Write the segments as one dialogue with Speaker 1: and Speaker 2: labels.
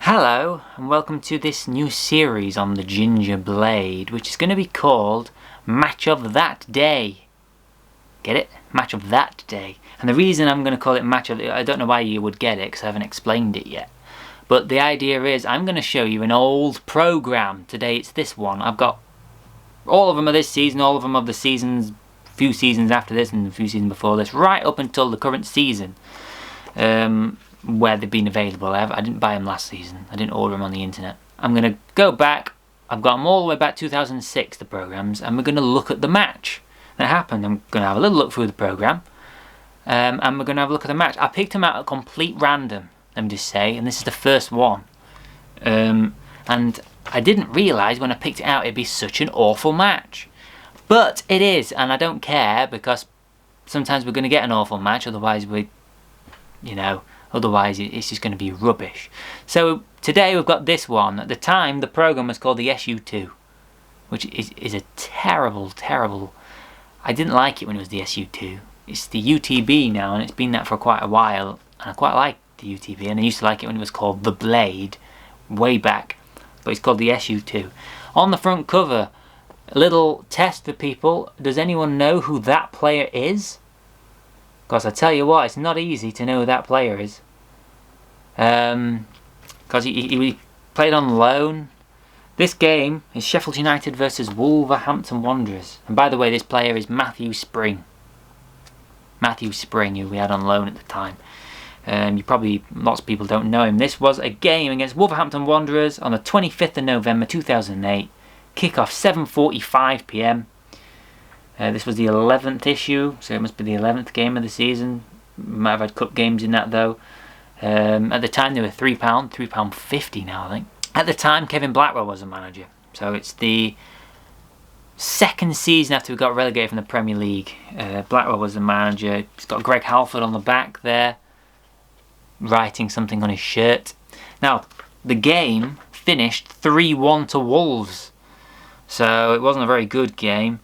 Speaker 1: Hello and welcome to this new series on the Ginger Blade, which is going to be called Match of That Day. Get it? Match of That Day. And the reason I'm going to call it Match of... I don't know why you would get it because I haven't explained it yet. But the idea is I'm going to show you an old program. Today it's this one. I've got all of them of this season, all of them of the seasons, few seasons after this and a few seasons before this, right up until the current season. Where they've been available. I didn't buy them last season. I didn't order them on the internet. I'm going to go back. I've got them all the way back 2006, the programs, and we're going to look at the match that happened. I'm going to have a little look through the program, and we're going to have a look at the match. I picked them out at complete random, let me just say, and this is the first one. And I didn't realise when I picked it out it'd be such an awful match. But it is, and I don't care, because sometimes we're going to get an awful match, otherwise otherwise it's just going to be rubbish. So today we've got this one. At the time the program was called the SU2, which is a terrible, I didn't like it when it was the SU2. It's the UTB now, and it's been that for quite a while, and I quite like the UTB, and I used to like it when it was called the Blade way back, but it's called the SU2. On the front cover, a little test for people. Does anyone know who that player is? Because I tell you what, it's not easy to know who that player is. Because he played on loan. This game is Sheffield United versus Wolverhampton Wanderers. And by the way, this player is Matthew Spring. Matthew Spring, who we had on loan at the time. Lots of people don't know him. This was a game against Wolverhampton Wanderers on the 25th of November 2008. Kickoff 7:45 PM. This was the 11th issue, so it must be the 11th game of the season. Might have had cup games in that though. At the time they were £3.50 now I think. At the time Kevin Blackwell was the manager. So it's the second season after we got relegated from the Premier League. Blackwell was the manager. He's got Greg Halford on the back there, writing something on his shirt. Now, the game finished 3-1 to Wolves. So it wasn't a very good game.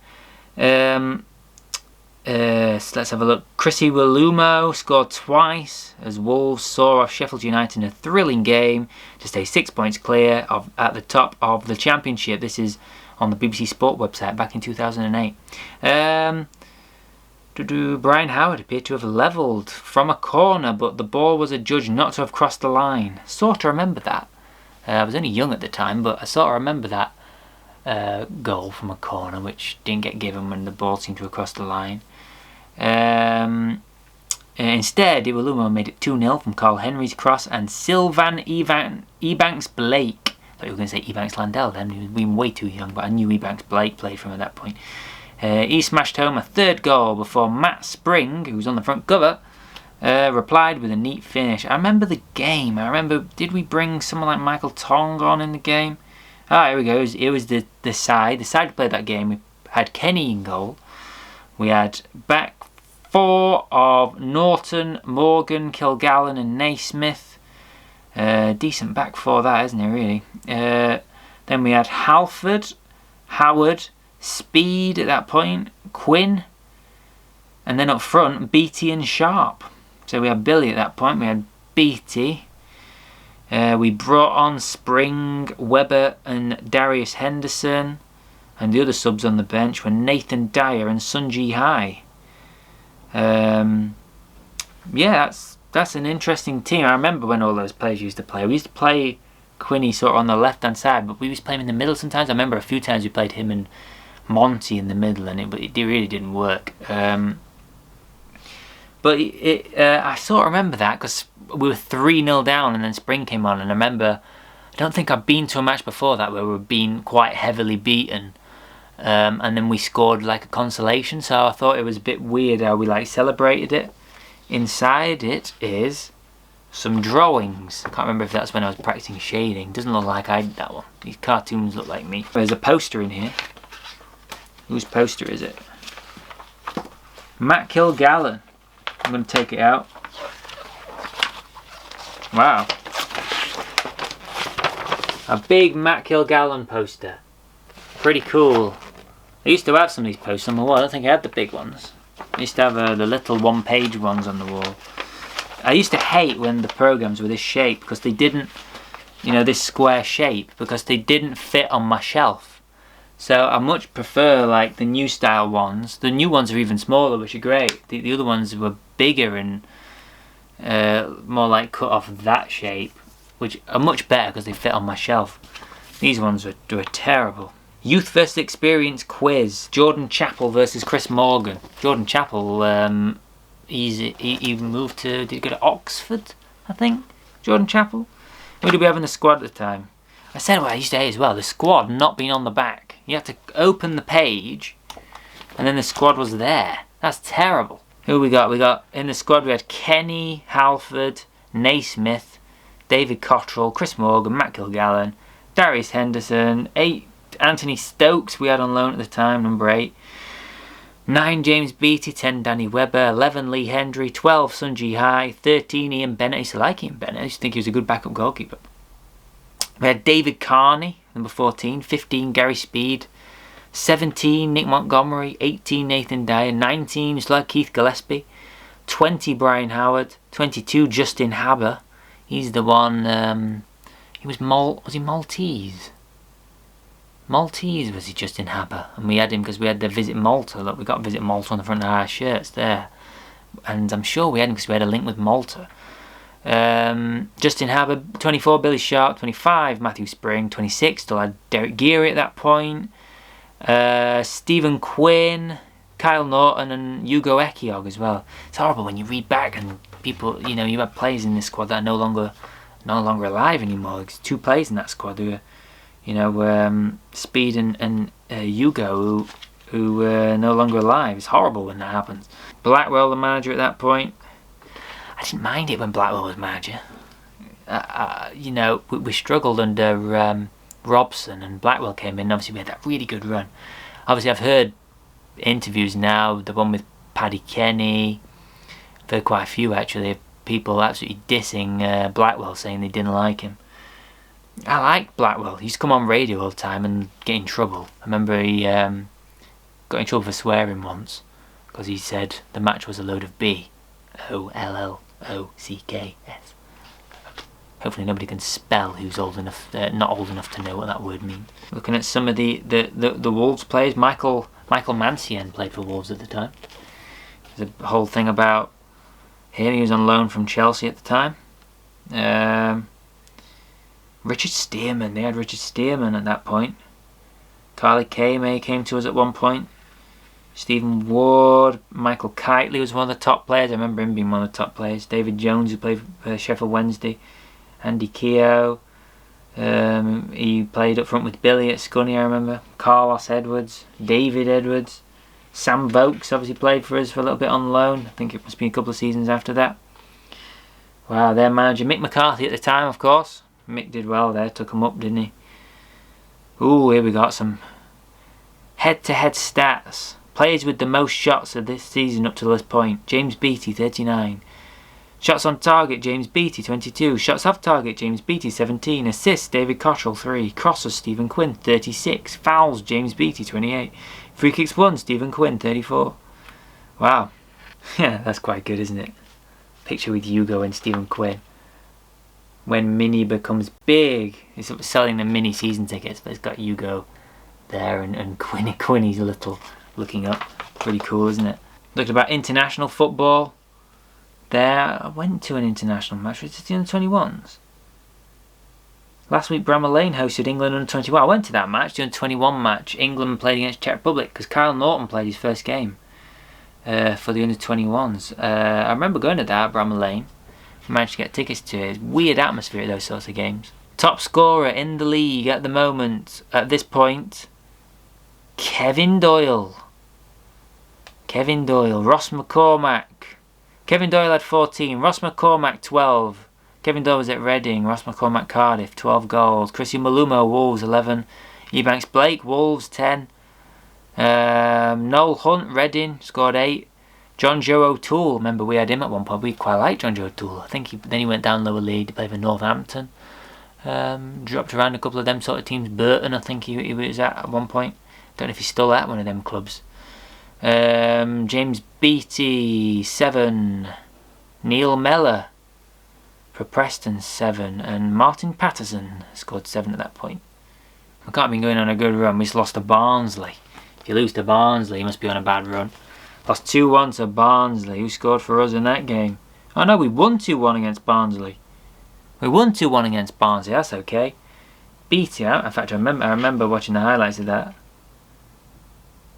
Speaker 1: So let's have a look. Chrissy Willumo scored twice as Wolves saw off Sheffield United in a thrilling game to stay 6 points clear at the top of the Championship. This is on the BBC Sport website back in 2008. Brian Howard appeared to have levelled from a corner, but the ball was adjudged not to have crossed the line. Sort of remember that. I was only young at the time, but I sort of remember that. Goal from a corner which didn't get given when the ball seemed to have crossed the line. Instead, Iwalumo made it 2-0 from Carl Henry's cross, and Sylvan Ebanks Blake, I thought you were going to say Ebanks Landell then, he was being way too young, but I knew Ebanks Blake played for him at that point. He smashed home a third goal before Matt Spring, who was on the front cover, replied with a neat finish. I remember the game. Did we bring someone like Michael Tong on in the game? Ah, here we go. It was the side. The side who played that game. We had Kenny in goal. We had back four of Norton, Morgan, Kilgallen and Naismith. Decent back four that, isn't it, really? Then we had Halford, Howard, Speed at that point, Quinn. And then up front, Beattie and Sharp. So we had Billy at that point. We had Beattie. We brought on Spring, Webber and Darius Henderson, and the other subs on the bench were Nathan Dyer and Sunji Hai. Yeah, that's an interesting team. I remember when all those players used to play. We used to play Quinny sort of on the left hand side, but we used to play him in the middle sometimes. I remember a few times we played him and Monty in the middle, and it really didn't work. But I sort of remember that because we were 3-0 down and then Spring came on, and I remember, I don't think I've been to a match before that where we were being quite heavily beaten, and then we scored like a consolation, so I thought it was a bit weird how we like celebrated it. Inside it is some drawings. I can't remember if that's when I was practicing shading. Doesn't look like I did that one. These cartoons look like me. There's a poster in here. Whose poster is it? Matt Kilgallen. I'm going to take it out. Wow. A big Matt Kilgallen poster. Pretty cool. I used to have some of these posters on my wall. I don't think I had the big ones. I used to have the little one-page ones on the wall. I used to hate when the programs were this shape because they didn't you know, this square shape because they didn't fit on my shelf. So I much prefer like the new style ones. The new ones are even smaller, which are great. The other ones were bigger and more like cut off that shape, which are much better because they fit on my shelf. These ones were terrible. Youth versus experience quiz. Jordan Chappell versus Chris Morgan. Jordan Chappell, he moved to, did he go to Oxford, I think? Jordan Chappell? Who did we have in the squad at the time? I said what I used to hate as well, the squad not being on the back. You have to open the page and then the squad was there. That's terrible. Who we got? We got in the squad we had Kenny Halford, Naismith, David Cottrell, Chris Morgan, Matt Kilgallen, Darius Henderson, 8 Anthony Stokes we had on loan at the time, number 8. 9 James Beattie, 10 Danny Webber, 11 Lee Hendry, 12 Sunji High, 13 Ian Bennett. I used to like Ian Bennett. I used to think he was a good backup goalkeeper. We had David Carney, number 14, 15 Gary Speed, 17 Nick Montgomery, 18 Nathan Dyer, 19 Keith Gillespie, 20 Brian Howard, 22 Justin Haber. He's the one, was he Maltese? Maltese was he, Justin Haber, and we had him because we had the Visit Malta. Look, we got Visit Malta on the front of our shirts there, and I'm sure we had him because we had a link with Malta. Justin Haber, 24 Billy Sharp, 25 Matthew Spring, 26 still had Derek Geary at that point. Stephen Quinn, Kyle Norton, and Hugo Ekiog as well. It's horrible when you read back and people, you know, you have players in this squad that are no longer alive anymore. There's 2 players in that squad who are, you know, Speed and Hugo, who are no longer alive. It's horrible when that happens. Blackwell, the manager at that point. I didn't mind it when Blackwell was manager. You know, we struggled under Robson, and Blackwell came in. Obviously, we had that really good run. Obviously, I've heard interviews now, the one with Paddy Kenny. I've heard quite a few actually, of people absolutely dissing Blackwell, saying they didn't like him. I like Blackwell. He used to come on radio all the time and get in trouble. I remember he got in trouble for swearing once because he said the match was a load of B-O-L-L-O-C-K-S. Hopefully nobody can spell who's old enough, not old enough to know what that word means. Looking at some of the Wolves players, Michael Mancien played for Wolves at the time. There's a whole thing about him. He was on loan from Chelsea at the time. Richard Stearman, they had Richard Stearman at that point. Carly Kay came to us at one point. Stephen Ward, Michael Kitely was one of the top players. I remember him being one of the top players. David Jones, who played for Sheffield Wednesday. Andy Keogh, he played up front with Billy at Scunny, I remember. Carlos Edwards, David Edwards. Sam Vokes obviously played for us for a little bit on loan. I think it must be a couple of seasons after that. Wow, their manager, Mick McCarthy at the time, of course. Mick did well there, took him up, didn't he? Ooh, here we got some head-to-head stats. Players with the most shots of this season up to this point. James Beattie, 39. Shots on target, James Beattie, 22. Shots off target, James Beattie, 17. Assists, David Cottrell, 3. Crosses, Stephen Quinn, 36. Fouls, James Beattie, 28. Free kicks won, Stephen Quinn, 34. Wow. Yeah, that's quite good, isn't it? Picture with Hugo and Stephen Quinn. When Mini becomes big, it's selling the Mini season tickets, but it's got Hugo there and Quinny's little looking up. Pretty cool, isn't it? Looked about international football. There, I went to an international match. Was it the under-21s? Last week, Bramall Lane hosted England under-21. I went to that match, the under-21 match. England played against Czech Republic because Kyle Norton played his first game for the under-21s. I remember going to that at Bramall Lane. Managed to get tickets to it. It's weird atmosphere at those sorts of games. Top scorer in the league at the moment, at this point, Kevin Doyle. Ross McCormack. Kevin Doyle had 14. Ross McCormack 12. Kevin Doyle was at Reading. Ross McCormack Cardiff 12 goals. Chrissy Malumo Wolves 11. Eubanks Blake Wolves 10. Noel Hunt Reading scored 8. John Joe O'Toole, remember we had him at one point. We quite liked John Joe O'Toole. I think then he went down lower league to play for Northampton. Dropped around a couple of them sort of teams. Burton, I think he was at one point. Don't know if he's still at one of them clubs. James Beattie 7. Neil Mellor for Preston 7, and Martin Patterson scored 7 at that point. We can't be going on a good run. We just lost to Barnsley. If you lose to Barnsley, you must be on a bad run. Lost 2-1 to Barnsley. Who scored for us in that game? Oh no, we won 2-1 against Barnsley. We won 2-1 against Barnsley. That's okay. Beattie out. In fact, I remember watching the highlights of that.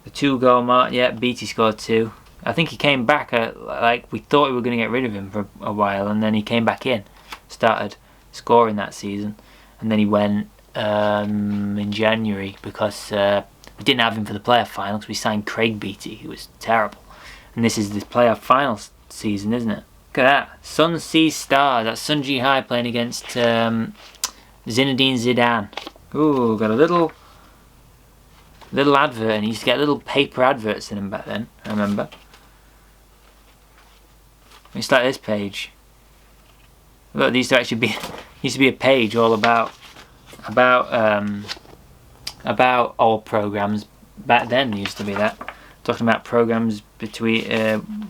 Speaker 1: The 2-goal mark. Yeah, Beattie scored 2. I think he came back like we thought we were going to get rid of him for a while, and then he came back in, started scoring that season, and then he went in January because we didn't have him for the playoff final because we signed Craig Beattie, who was terrible. And this is the playoff final season, isn't it? Look at that. Sun Seas Stars. That's Sun Ji Hai playing against Zinedine Zidane. Ooh, got a little advert, and he used to get little paper adverts in them back then, I remember. It's like this page. Look, there used to actually be a page all about old programs back then. There used to be that, talking about programs between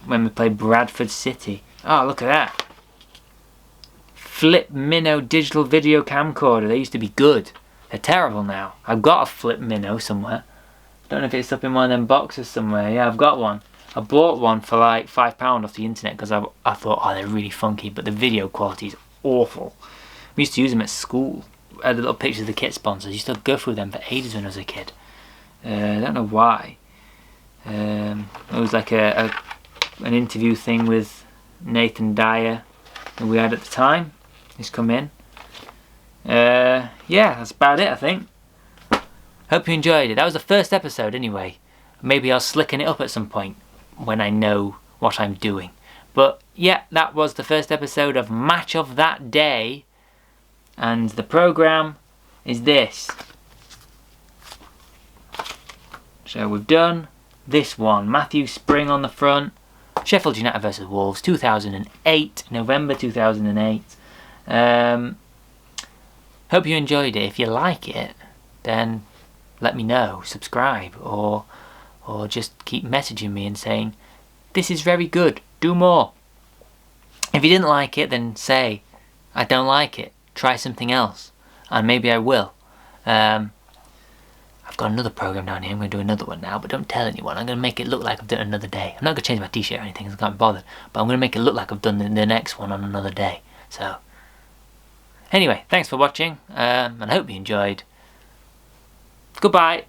Speaker 1: when we played Bradford City. Oh, look at that! Flip Minnow digital video camcorder. They used to be good. They're terrible now. I've got a Flip Minnow somewhere. Don't know if it's up in one of them boxes somewhere. Yeah, I've got one. I bought one for like £5 off the internet because I thought, oh, they're really funky, but the video quality is awful. We used to use them at school. I had little pictures of the kit sponsors. I used to go through them for ages when I was a kid. I don't know why. It was like an interview thing with Nathan Dyer that we had at the time. He's come in. Yeah, that's about it, I think. Hope you enjoyed it. That was the first episode anyway. Maybe I'll slicken it up at some point when I know what I'm doing. But yeah, that was the first episode of Match of That Day. And the programme is this. So we've done this one. Matthew Spring on the front. Sheffield United versus Wolves, 2008. November 2008. Hope you enjoyed it. If you like it, then let me know. Subscribe or just keep messaging me and saying, this is very good, do more. If you didn't like it, then say, I don't like it, try something else, and maybe I will. I've got another program down here. I'm going to do another one now, but don't tell anyone. I'm going to make it look like I've done another day. I'm not going to change my t-shirt or anything because I can't be bothered, but I'm going to make it look like I've done the next one on another day. So anyway, thanks for watching, and I hope you enjoyed. Goodbye.